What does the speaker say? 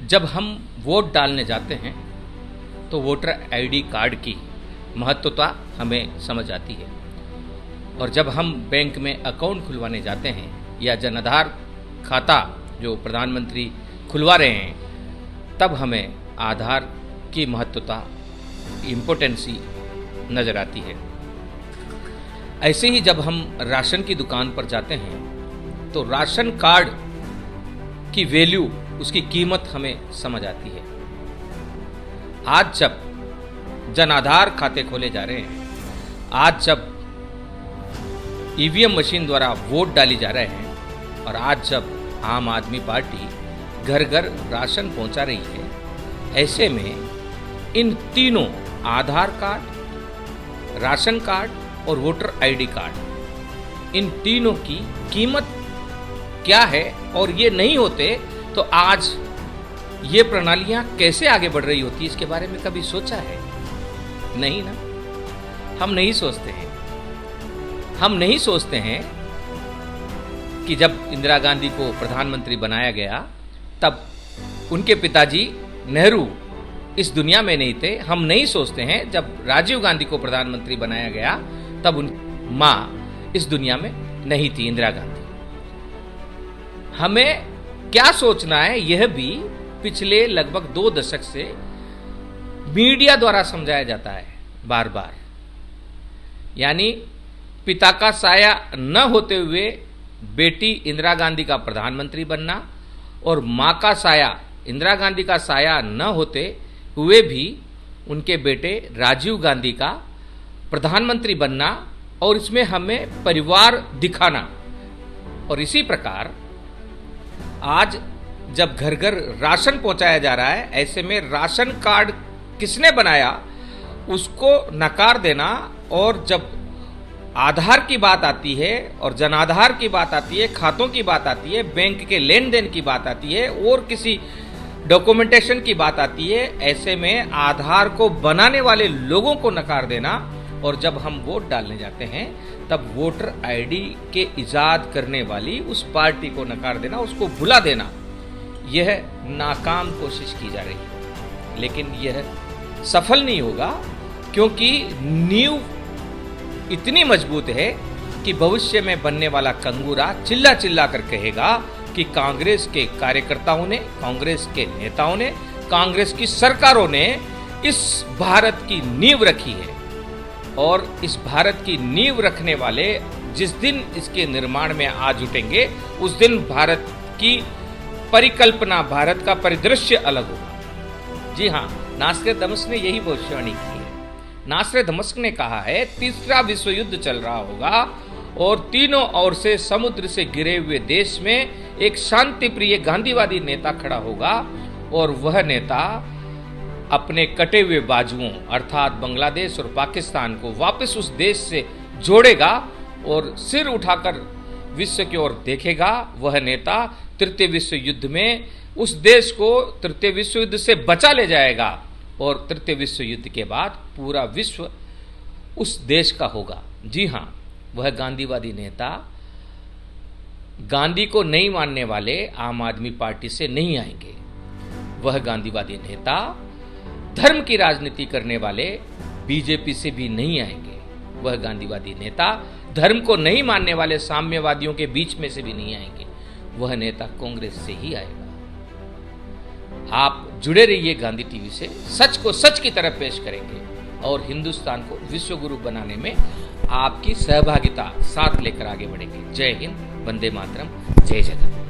जब हम वोट डालने जाते हैं तो वोटर आईडी कार्ड की महत्वता हमें समझ आती है, और जब हम बैंक में अकाउंट खुलवाने जाते हैं या जन आधार खाता जो प्रधानमंत्री खुलवा रहे हैं, तब हमें आधार की महत्वता, इम्पोर्टेंसी नज़र आती है। ऐसे ही जब हम राशन की दुकान पर जाते हैं तो राशन कार्ड की वैल्यू, उसकी कीमत हमें समझ आती है। आज जब जन आधार खाते खोले जा रहे हैं, आज जब ईवीएम मशीन द्वारा वोट डाली जा रहे हैं, और आज जब आम आदमी पार्टी घर घर राशन पहुंचा रही है, ऐसे में इन तीनों आधार कार्ड, राशन कार्ड और वोटर आईडी कार्ड, इन तीनों की कीमत क्या है, और ये नहीं होते तो आज ये प्रणालियां कैसे आगे बढ़ रही होती, इसके बारे में कभी सोचा है? नहीं ना, हम नहीं सोचते हैं। हम नहीं सोचते हैं कि जब इंदिरा गांधी को प्रधानमंत्री बनाया गया तब उनके पिताजी नेहरू इस दुनिया में नहीं थे। हम नहीं सोचते हैं जब राजीव गांधी को प्रधानमंत्री बनाया गया तब उन माँ इस दुनिया में नहीं थी, इंदिरा गांधी। हमें क्या सोचना है, यह भी पिछले लगभग 2 दशक से मीडिया द्वारा समझाया जाता है बार बार। यानी पिता का साया न होते हुए बेटी इंदिरा गांधी का प्रधानमंत्री बनना, और माँ का साया, इंदिरा गांधी का साया न होते हुए भी उनके बेटे राजीव गांधी का प्रधानमंत्री बनना, और इसमें हमें परिवार दिखाना। और इसी प्रकार आज जब घर घर राशन पहुंचाया जा रहा है, ऐसे में राशन कार्ड किसने बनाया उसको नकार देना, और जब आधार की बात आती है और जन आधार की बात आती है, खातों की बात आती है, बैंक के लेन देन की बात आती है, और किसी डॉक्यूमेंटेशन की बात आती है, ऐसे में आधार को बनाने वाले लोगों को नकार देना, और जब हम वोट डालने जाते हैं तब वोटर आईडी के इजाद करने वाली उस पार्टी को नकार देना, उसको भुला देना, यह नाकाम कोशिश की जा रही है। लेकिन यह सफल नहीं होगा, क्योंकि नींव इतनी मजबूत है कि भविष्य में बनने वाला कंगूरा चिल्ला चिल्ला कर कहेगा कि कांग्रेस के कार्यकर्ताओं ने, कांग्रेस के नेताओं ने, कांग्रेस की सरकारों ने इस भारत की नींव रखी है, और इस भारत की नींव रखने वाले जिस दिन इसके निर्माण में आ जुटेंगे, उस दिन भारत की परिकल्पना, भारत का परिदृश्य अलग होगा। जी हाँ, नासिर दमश्क ने यही भविष्यवाणी की है। नासिर दमश्क ने कहा है, तीसरा विश्व युद्ध चल रहा होगा और तीनों ओर से समुद्र से घिरे हुए देश में एक शांति प्रिय गांधीवादी नेता खड़ा होगा, और वह नेता अपने कटे हुए बाजुओं अर्थात बांग्लादेश और पाकिस्तान को वापस उस देश से जोड़ेगा और सिर उठाकर विश्व की ओर देखेगा। वह नेता तृतीय विश्व युद्ध में उस देश को तृतीय विश्व युद्ध से बचा ले जाएगा, और तृतीय विश्व युद्ध के बाद पूरा विश्व उस देश का होगा। जी हाँ, वह गांधीवादी नेता गांधी को नहीं मानने वाले आम आदमी पार्टी से नहीं आएंगे। वह गांधीवादी नेता धर्म की राजनीति करने वाले बीजेपी से भी नहीं आएंगे। वह गांधीवादी नेता धर्म को नहीं मानने वाले साम्यवादियों के बीच में से भी नहीं आएंगे। वह नेता कांग्रेस से ही आएगा। आप जुड़े रहिए गांधी टीवी से, सच को सच की तरह पेश करेंगे, और हिंदुस्तान को विश्व गुरु बनाने में आपकी सहभागिता साथ लेकर आगे बढ़ेंगे। जय हिंद, वंदे मातरम, जय जगन्नाथ।